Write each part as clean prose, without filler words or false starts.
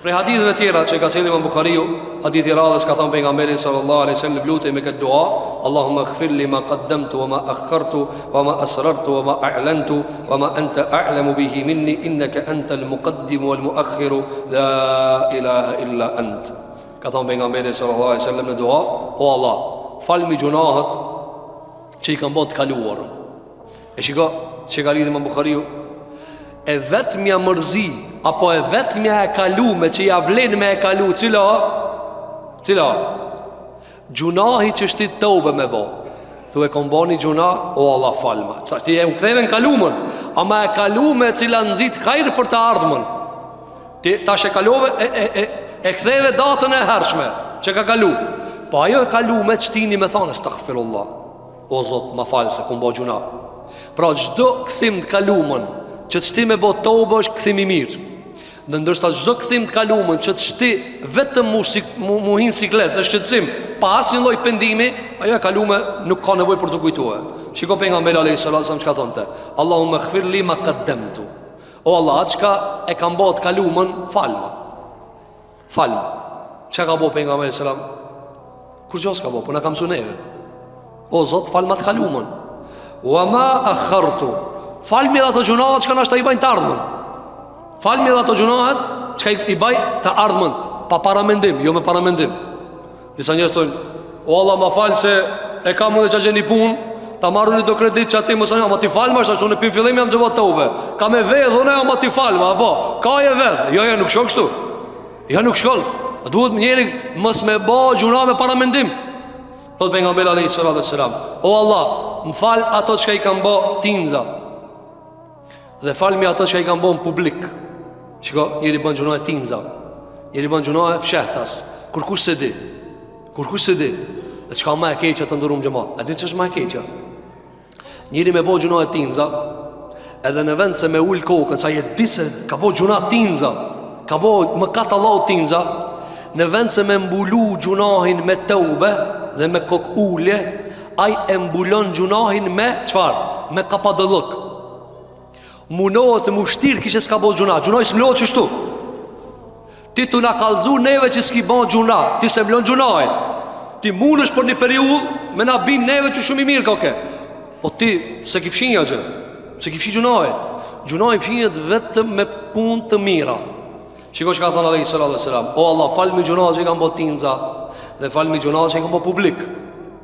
Për haditheve tjera që ka sjellë Imam Buhariu, hadithi i radhës ka thënë pejgamberi sallallahu alaihi wasallam lutej me këtë dua, Allahumma ighfir li ma qaddamtu wa ma akhartu wa ma asrartu wa ma a'lantu wa ma anta a'lamu bihi minni innaka antal muqaddim wal muakhir la ilaha illa ant. Ka thënë pejgamberi sallallahu alaihi wasallam në dua, o Allah, falmi gjunahet që i kanë bërë të kaluar. E shiko, që ka lidhur Imam Buhariu, e vetëmja mërzi apo e vetëmja e kalume që ja vlen me e kalu, cila gjunahi që shtit të ube me bo, thu e komboni gjuna, o Allah falma, ti e u ktheve në kalumen, ama e kalume cila nëzit kajrë për të ardhmen, ti tash e kalove e ktheve datën e hershme që ka kalu, po ajo e kalume të shtini me thane astaghfirullah, o Zot ma falë se kumbo gjuna. Pra gjdo këthim të kalumen që të shti me bo të ube është këthim i mirë. Në ndërsa gjdo këthim të kalumen që të shti vetëm mu hinë siklet në shqetësim pa asnjë lloj pendimi, ajo e kalume nuk ka nevoj për të kujtue. Shiko pejgamberi alayhis salam që ka thonte, Allahumma ighfir li ma qaddamtu, o Allah atë qka e kam bo të kalumen, falma. Që ka bo pejgamberi salam? Kur gjo s'ka bo, për në kam su neve, o Zot falma të kalumen, wa ma akhartu, falmi dhe ato gjunahet që ka nashta i bajnë të ardhmen, falmi dhe ato gjunahet që ka i bajnë të ardhmen, pa paramendim, jo me paramendim. Disa njerëz thonë, o Allah ma falë se e kam unë dhe që gjeni pun, ta marrë një do kredit që ati më sënja, ama ti falma është ashtu në pim fillim jam të bëtë të ube, ka me vedhune, ama ti falma, apo, ka e vedh, jo nuk shko kështu, jo nuk shkoll, duhet njeri mës me ba gjuna me paramendim. Thot pejgamberi alayhis salam, o Allah, më falë ato që ka i kam ba tinza, dhe falmi ato që i kanë bënë publik. Shiko, njëri bën gjuna e tinza, njëri bën gjuna e fshehtas, kur kush se di, dhe qka ma e keqja të ndërum gjëmat. A di që është ma e keqja? Njëri me bënë gjuna e tinza, edhe në vend se me ullë kokën, sa jetë di se ka bënë gjuna tinza, ka bënë më katë Allah tinza, në vend se me mbulu gjunahin me teube dhe me kok ullje, aj e mbulon gjunahin me qfar? Me kapadëllëk. Munohet të mushtir kishe s'ka bo gjuna, gjunaj s'mlohet qështu. Ti të na kalzu neve që s'ki bo gjuna, ti se mlon gjunaj, ti munësh për një periud me na bin neve që shumë i mirë koke, po ti se ki fshinja gjë, se ki fshi gjunaj, gjunaj fshinjet vetëm me pun të mira. Shiko që ka thënë alayhis salam, o Allah falmi gjunaj që i kam bo tinza, dhe falmi gjunaj që i kam bo publik.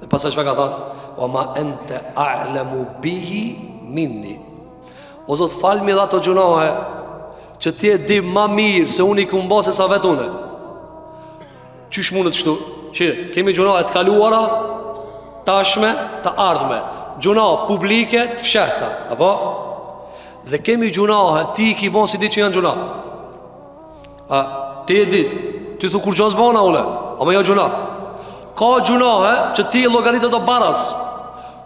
Dhe pasaj që ka thënë, o ma ente a'lamu bihi minni, o Zot falmi dhe ato gjunahe që ti e di ma mirë se unë i kumba se sa vetune. Qysh mundet qëtu? Qire, kemi gjunahe të kaluara, tashme, të ardhme, gjunahe publike të fshehta, apo? Dhe kemi gjunahe, ti i ki bon si di që janë gjunahe. Ti e di, ti thu kur gjoz bona ule, ama jo gjunahe. Ka gjunahe që ti e logaritë do baras,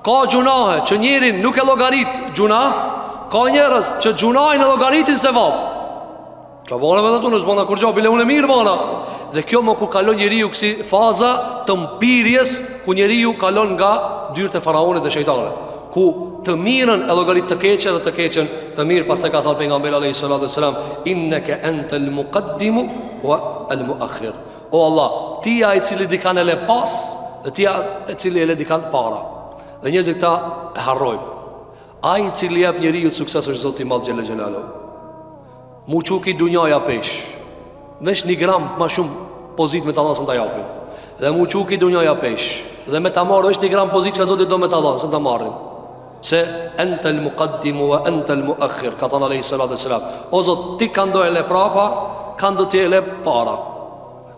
ka gjunahe që njerin nuk e logaritë gjunahe, ka njerës që gjunajnë e logaritin se vab. Qa bona me dhe tu nësë bona kur gjo, bile unë e mirë bona. Dhe kjo më ku kalon njeriu kësi faza të mpirjes, ku njeriu kalon nga dyrët e faraonit dhe shejtane, ku të mirën e logarit të keqe dhe të keqen të mirë. Pas të ka thënë pejgamberi alayhis salam, inneke ente al muqaddimu wa al muakhir, o Allah, tia i cili di kanë e le pas, dhe tia i cili e le di kanë para. Dhe njëzë këta e harrojmë, ai i cili jep njeriu të sukses është Zoti i Madh xhel xhelalu. Mu quki dunjaja pesh, vesh një gram ma shumë pozit me të dhanë së në të japin, dhe mu quki dunjaja pesh, dhe me të marrë vesh një gram pozit që Zoti do me të dhanë së në të marrin, se ente l muqaddimu wa ente l muakhir, ka thënë alayhis salam, o Zot ti ka ndo e le prapa, ka ndo ti e le para.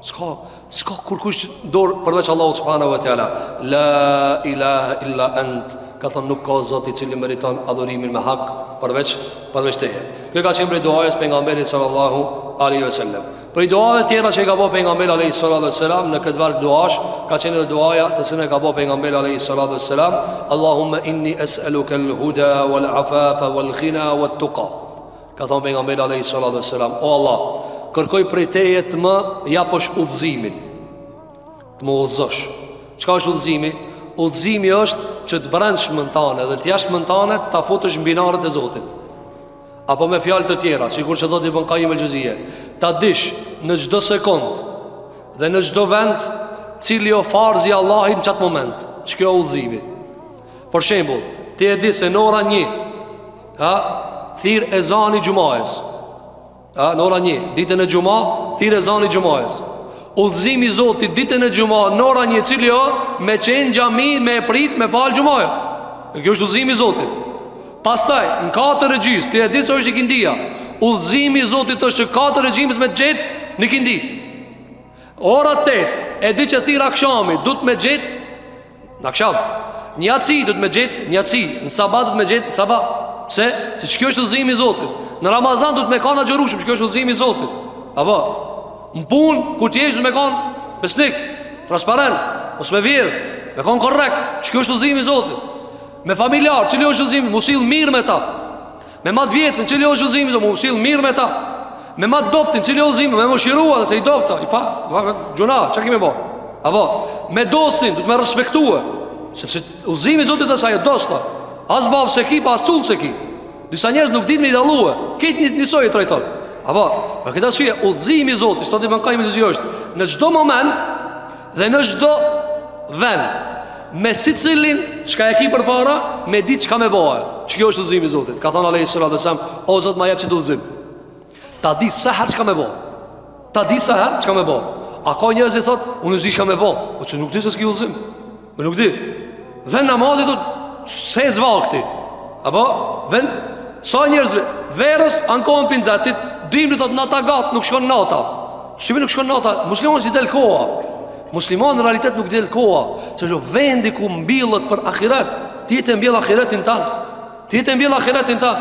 Ska kur kush dorë përveç Allahu subhanahu wa taala. La ilaha illa ant, ka thënë nuk ka Zot i cili meriton adhurimin me hak përveç teje. Kjo ka qenë prej duajës pejgamberit sallallahu alaihi wasallam. Prej duave tjera që ka bëu pejgamberi alaihi sallallahu alaihi wasallam në këtë varg duash, ka qenë edhe duaja të cilën ka bëu pejgamberi alaihi sallallahu alaihi wasallam, Allahumma inni es'aluka al-huda wal-afafa wal-ghina wat-tuqa. Ka thënë pejgamberi alaihi sallallahu alaihi wasallam, o Allah, kërkoj prej teje të më japësh udhëzimin, të më udhëzosh. Çka është udhëzimi? Udhëzimi është që të brendshmën tane dhe të jashtëmën tane ta futësh mbi binarët e Zotit. Apo me fjalë të tjera, sikur që thotë Ibn Qayyim el-Juzeyy, ta dish në çdo sekond dhe në çdo vend, cili o farzi Allahit në qatë moment. Ç'kjo udhëzimi. Për shembull, ti e di se në ora 1, thirr ezani xumajës. Në ora 1, ditën e xumë, thirr ezani xumajës. Udhëzimi i Zotit ditën e xumë në ora 1, cili me qenë xhami, me prit, me fal xumajë. Kjo është udhëzimi i Zotit. Pastaj, në 4 regjis, ti e di se është ikindia. Udhëzimi i Zotit është që 4 regjimes me gjet në ikindi. Ora 8, e di që thirr akşami, duhet me gjet në akşam. Në jaci duhet me gjet, në jaci, në sabat duhet me gjet, në sabat. Pse? Se kjo është udhëzimi i Zotit. Në Ramazan duhet me kanë xhorushëm, kjo është udhëzimi i Zotit. Apo, në punë ku ti je me kanë besnik, transparent, mos me vjedh, me kanë korrekt, kjo është udhëzimi i Zotit. Me familjar, cili është udhëzimi, mos sill mirë me ta. Me mat vjetën, cili është udhëzimi, mos sill mirë me ta. Me mat doptin, cili është udhëzimi, me mëshirua se i dopta, i fa, gjuna, çka kemi bë? Apo, me dostin, duhet me respektue, sepse udhëzimi i Zotit është ajo dosta. As bab se ki, pa as cull se ki. Disa njerëz nuk dinë me i dallue. Këtë njësoj e trajton. Apo, për këtë arsye udhëzimi i Zotit, sot i bankajmë se është në çdo moment dhe në çdo vend. Me secilin çka e ki përpara, me ditë çka më bëj. Ç'kjo është udhëzimi i Zotit. Ka thënë Allahu sallallahu alaihi wasallam, o Zot më jep ç't udhëzim. Ta di sa herë çka më bëj. Ta di sa herë çka më bëj. A ka njerëz që thotë, unë s'di çka më bëj. Po çu nuk di se s'ki udhëzim. Unë nuk di. Dhe namazit se zvakti. Apo vën sa njerëzve verës ankohen pinzatit, dimri thot nata gat, nuk shkon nata. Shqipi nuk shkon nata, muslimani si del koha. Muslimani në realitet nuk del koha, se jo vendi ku mbillet për ahiret, ti të mbjell ahiretin tan. Ti të mbjell ahiretin tan.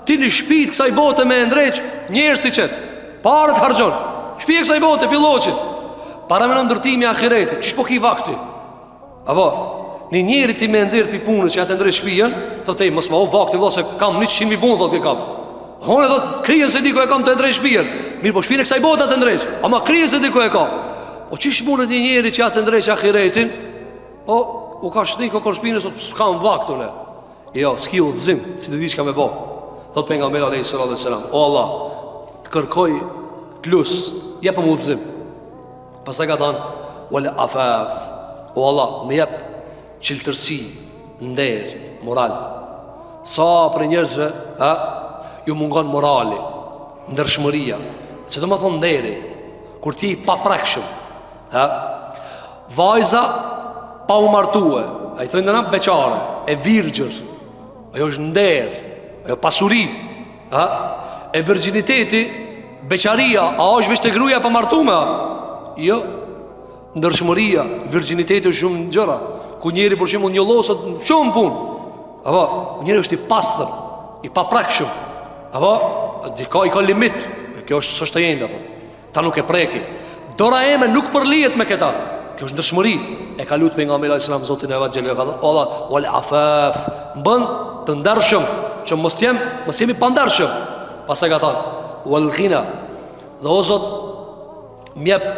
Ti në shtëpi kësaj bote me ndreq, njerëz ti çet. Parë të harxhon. Shtëpi kësaj bote pilloçit. Para me në ndërtimi i ahiretit, ç'po ki vakti. Apo në njëri ti me nxjerr pi punës që atë ndrej shtëpinë, thotë mos më u vakti vëllai se kam 100.000 punë thotë kam. Honë do krijen se diku e kam të ndrej shtëpinë. Mirë, po shtëpinë kësaj bote atë ndrej. Ama krijen se diku e kam. O çish mundet një njeri që atë ndrej ahiretin? U ka shtëpi, ka shtëpinë sot s'kam vakt unë. Jo, s'ki udhëzim, si të di çka më bë. Thot pejgamberi alayhis salam, o Allah, të kërkoj plus, jepëm udhëzim. Pastaj ka thënë, wal afaf. O Allah, më jep qiltërsi, nder, moral. Sa për njerëzve ju mungon morali, ndershmëria, që do më thonë nderi, kur ti pa prekshëm, vajza pa u martue, a i thënë në beqare, e virgjër, ajo është nder, ajo pasuri, e virginiteti, beqaria, a është veç të gruja pa martume, jo, ndërshmëria, virginiteti është shumë në gjëra, ku njeri për shumë një losët shumë pun, apo, njeri është i pastër, i paprakshëm, apo, i ka limit, kjo është sështë të jenë, ta nuk e preki, dora eme nuk përlijet me këta, kjo është ndërshmëri, e ka lutë për nga Mela Islam, Zotin e Evangeliu, ka thënë, Allah, wale afaf, mbën të ndershëm, që mos jemi pa ndershëm, pastaj ka thënë, wal ghina, dhe o Zot, mjep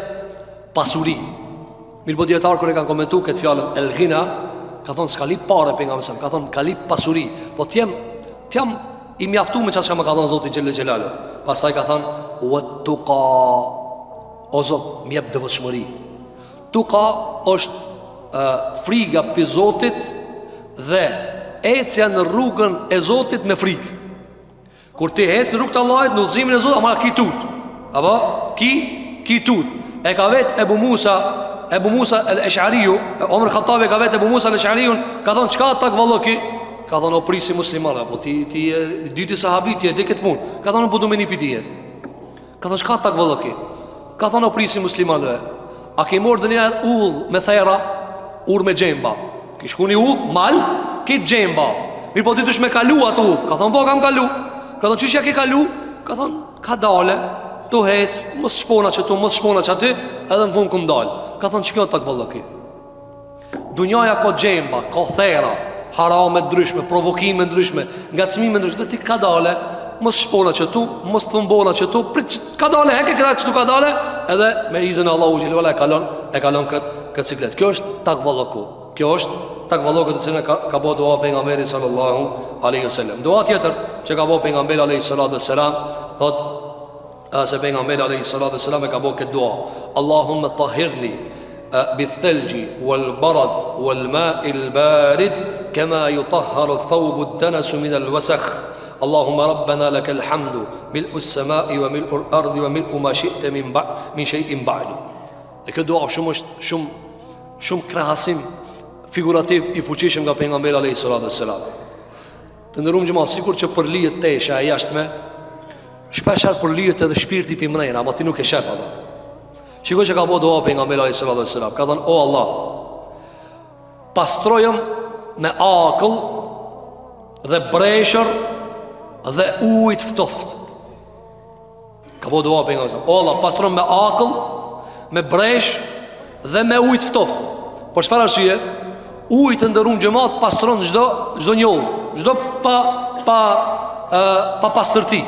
pasuri. Mirë po djetarë kër e kanë komentu këtë fjallën El Ghina, ka thonë s'ka lip pare për nga mësëm, ka thonë ka lip pasuri. Po t'jem i mjaftu me qasë ka më ka thonë Zotin Gjellë Gjellalu. Pasaj ka thonë, tuka, o Zot, mjep dëvëshmëri. Tuka është friga për Zotit dhe ecja në rrugën e Zotit me frikë. Kur ti ecë në rrugë të Allahit, në udhëzimin e Zotit, ama ki tut. Apo? Ki tut. E ka vetë Ebu Musa el-Esh'ariu, Omer Khattabi ka vetë Ebu Musa el-Esh'ariu, ka thonë, qka takvallëki? Ka thonë, o prisi muslimane, po ti e dyti sahabi, ti e di këtë mund. Ka thonë, po du me një pitije. Ka thonë, qka takvallëki? Ka thonë, o prisi muslimane, a ke morë dë njerë udhë me thera, urë me gjemba. Ki shku një udhë, mal, ki gjemba. Mirë po ti dush me kalu atë udhë. Ka thonë, po kam kalu. Ka thonë, qishja ke kalu? Ka thonë, ka dale. Tu hec, mos shpona që tu, mos shpona që aty, edhe në fund këm dalë. Ka thënë që kjo të takvallëki. Dunjaja ka gjemba, ka thera, harame ndryshme, provokime ndryshme, ngacmime ndryshme. Dhe ti ka dale, mos shpona që tu, mos thëmbona që tu, ka dale, heke këta që tu ka dale, edhe me izin Allahu Gjellola e kalon këtë ciklet. Kjo është takvallëku. Kjo është takvallëku të cilën ka bo dua pejgamberi sallallahu alaihi wasallam. Dua tjetër që ka bo pejgamberi alaihi salatu wassalam, thot Se pejgamberi alayhi salatu wassalam e ka bërë këtë dua: Allahumma tahhirni bithalji wal barad wal ma'i al barid kama yutahharu ath-thawbu ad-danas min al-wasakh. Allahumma rabbana lakal hamdu mil'u as-sama'i wa mil'u al-ardi wa mil'u ma shi'ta min shay'in ba'du. E këtë dua shumë krahasim figurativ i fuqishëm nga pejgamberi alayhi salatu wassalam. Të ndërum gjëma, sikur që përlijet tesha e jashtme, shpeshar përlijet edhe shpirti për mrejna, ama ti nuk e shef ato. Shikoj që ka bo doa pejgamberi alayhi salatu wassalam, ka thënë: o Allah, pastrojëm me akëll dhe breshër dhe ujt ftoft. Ka bo doa pejgamberi sallallahu alaihi wasallam: o Allah, pastrojëm me akëll, me bresh dhe me ujt ftoft. Por çfarë arsye? Ujt të ndërum xhamat pastron çdo njoll, çdo pa pastërti.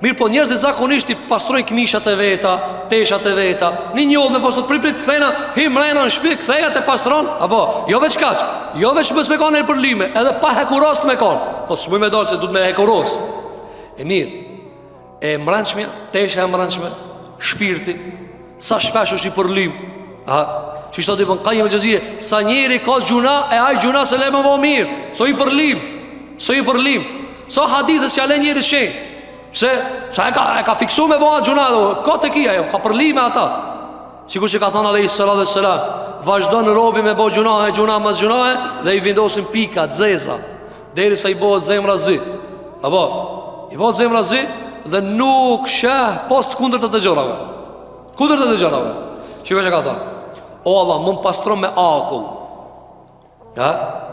Mirë po njerëzit zakonisht i pastrojnë këmishat e veta, teshat e veta. Një njoll me pastor prit kthena, mrena në shtëpi, ktheja te pastron, apo jo veç kaç, jo veç mos me kanë përlime, edhe pa hekuros me kanë. Po s'më më dal se duhet me hekuros. E mirë. E mbrëmshme, tesha e mbrëmshme, shpirti, sa shpesh është i përlim. Që shto të i Qayyim el-Jawziyja, sa njeri ka gjuna, e aj gjuna se le më më mirë. So i përlim. So hadithës që ale njeri shenjë. Se e ka fiksu me bëha gjuna dhe ka të kia jo, ka përli me ata. Sikur që ka thonë alayhi salatu wassalam, vazhdo në robi me bëha gjuna mas gjunahe, dhe i vendosin pika, dzeza, deri sa i bëha zemra zi. Apo, i bëha zemra zi dhe nuk sheh post kundër të gjërave. Sikur që ka thonë: o Allah, më pastron me akull.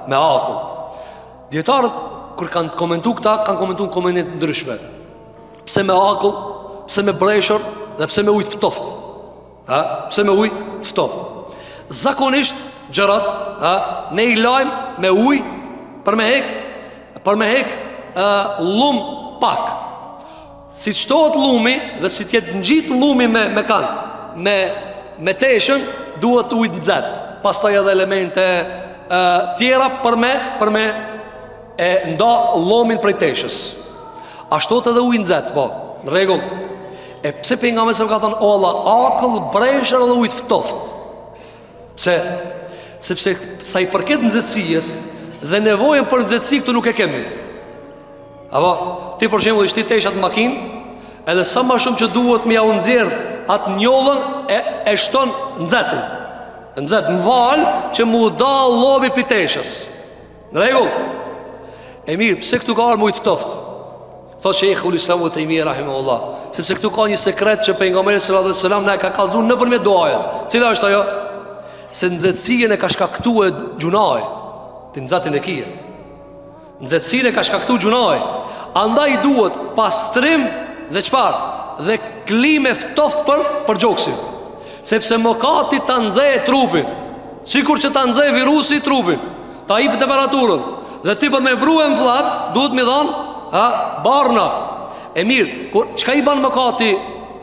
Me akull. Djetarët, kër kanë komentu këta, kanë komentu në komentet ndryshme. Pse me akull, pse me breshër, dhe pse me ujtë ftoft. Pse me ujtë ftoft. Zakonisht, gjërat, ne i lajmë me ujë për me hek lum pak. Si qëtohet lumi, dhe si tjetë ngjit lumi me kanë, me teshën, duhet ujtë nëzet. Pastaj edhe elemente tjera për me e nda lomin prej teshës. Ashtot edhe ujë nëzet, po, në regull. E pse pejgamberi se më ka thënë: o Allah, akëll, breshër edhe ujtë ftoft. Pse? Sepse sa i përket nëzetësijës dhe nevojën për nëzetësi, këtu nuk e kemi. Apo, ti për shembull i shti teshat në makinë, edhe sa ma shumë që duhet me ja unëzirë atë njollën, e shton nëzetin. Në valë që mu da lobi për teshës. Në regull. E mirë, pse këtu ka arë ujtë ftoft? Thot Sheikhul Islam Ibn Taymiyah rahimahullah, sepse këtu ka një sekret që pejgamberi sallallahu alaihi wasallam na ka kallëzuar nëpërmjet duajës. Cila është ajo? Se nxehtësinë e ka shkaktuar gjunaji. Ti nxatin e kije. Nxehtësinë e ka shkaktuar gjunaji. Andaj duhet pastrim dhe çfarë? Dhe klimë ftoft për gjoksin. Sepse mëkati ta nxehë trupin, sikur që ta nxehë virusi trupin, ta hip temperaturën. Dhe ti për me bruën vllat, duhet më dhon barna. E mirë, çka i ban mëkati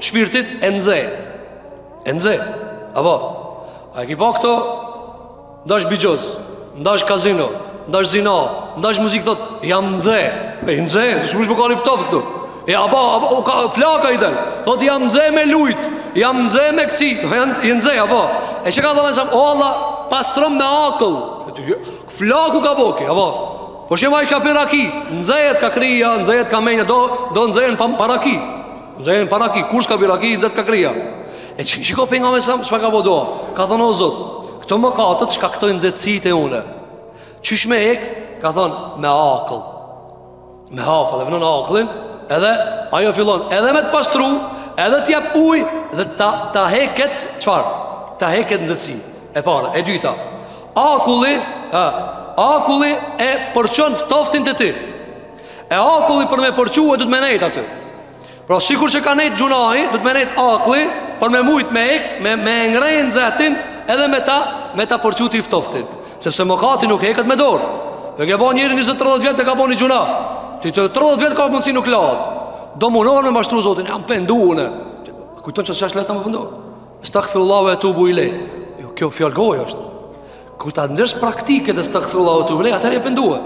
shpirtit? E nxe. Apo, a e ki pa këto? Ndash bigjoz, ndash kazino, ndash zina, ndash muzik, thot, jam nxe. E nxe, s'u shmë ka një ftoft këtu. E apo, flaka i del, thot, jam nxe me lujt, jam nxe me këci, i nxe, apo. E që ka dhe o Allah, pastron me akëll. Flaku ka boki, apo. Po shema i ka për raki, nëzëjet ka krija, nëzëjet ka menja, do nëzëjen pa raki. Nëzëjen pa raki, kur s'ka për raki, nëzëjet ka krija. E që shiko për nga me samë, shpa ka po doa? Ka thonë o Zot, këto më katët shka këto nëzëtësit e une. Qysh me hek? Ka thonë me akëll. Me akëll, e vënë në akëllin, edhe ajo fillon edhe me të pastru, edhe t'jap uj, dhe ta heket, qfar? Ta heket nëzëtësit. E para, e dyta, akulli e përqon ftoftin të ti. E akulli për me përqu e du të me nejt aty. Pra sikur që ka nejt gjunahi, du të me nejt akulli për me mujt me ek, me ngrejnë zetin, edhe me ta përqu ti ftoftin. Sepse mëkati nuk heket me dorë. Dhe ke ba njëri 20-30 vjetë e ka ba një gjuna. Ti të 30 vjetë ka mundësi nuk lahat. Do munohën me mashtru Zotin, jam penduhune. Kujton që qash leta më pëndohë. Astaghfirullahu e tubu ilej. Kjo fjallë gojë është. Kur ta nxjerrsh praktike të astaghfirullahu te ulej, atëherë e pendua.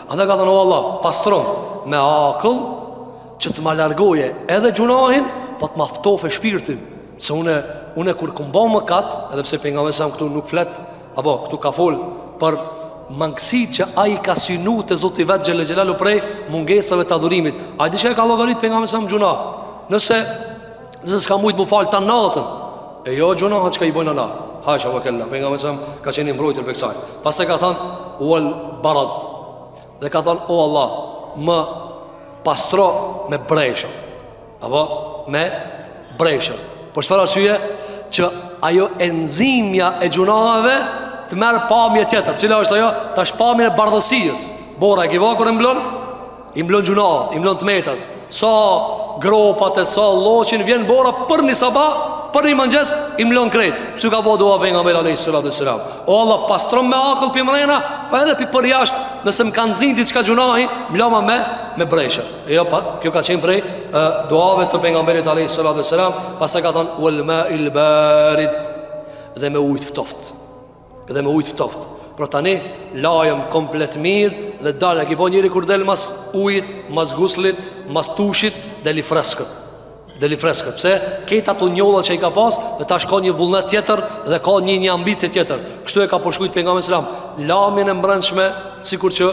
Andaj ka thënë o Allah, pastron me akëll që të ma largoje edhe gjunahin, po të maftofe shpirtin. Se une kur këmbo më katë, edhe pse pejgamberi sa këtu nuk flet, apo këtu ka fol për mangësi që ai ka synu të Zoti vet xhel xhelalu prej mungesave të adhurimit. Ai di që ka llogarit pejgamberi sa gjuna. Nëse s'ka mujt mu fal tan natën, e jo gjuna çka i bojnë ana. Hasha wa kella. Pejgamberi sa ka qenë mbrojtër për kësaj. Pastaj ka thënë wal barad. Dhe ka thënë o Allah, më pastro me breshën. Apo me breshën. Por çfarë arsye? Që ajo enzimja e gjunave të merë pamje tjetër. Cila është ajo? Tash pamje e bardhësijës. Bora e kiva kur e mblon? I mblon gjunaat, i mblon të metat. Sa gropat e sa loqin vjen bora për një sabah, për një mëngjes i mblon krejt. Kështu ka bëu dua pejgamberi alayhis salam. O Allah, pastron me akull pi mrena, po edhe pi për jashtë, nëse më kanë nxin diçka gjunahi, mloma me breshë. Jo pa, kjo ka qenë prej duave të pejgamberit alayhis salam. Pastaj ka thënë wal ma'il barid, dhe me ujë ftoft. Dhe me ujë ftoft. Por tani lajëm komplet mirë dhe dalë ki po njëri kur del mas ujit, mas guslit, mas tushit, deli freskët. Deli freskët. Pse? Këta ato njollat që i ka pas dhe tash ka një vullnet tjetër dhe ka një ambicie tjetër. Kështu e ka përshkruajtur pejgamberi selam. Lamjen e mbrëmshme sikur që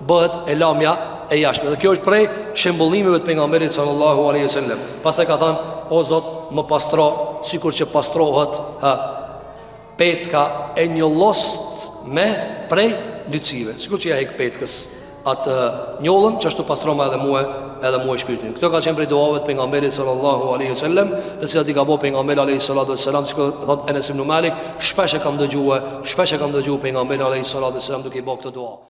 bëhet e lamja e jashtme. Dhe kjo është prej shembullimeve të pejgamberit sallallahu alaihi wasallam. Pastaj ka thënë: "O Zot, më pastro sikur që pastrohet petka e një lost me prej lycive." Sikur që ja hek petkës atë njollën, që ashtu pastroma edhe mua shpirtin. Këto ka qenë prej duave të pejgamberit sallallahu alaihi wasallam, të cilat i ka bëu pejgamberi alayhi salatu wassalam, sikur thot Enes ibn Malik, shpesh e kam dëgjuar pejgamberin alayhi salatu wassalam duke i bëu këtë dua.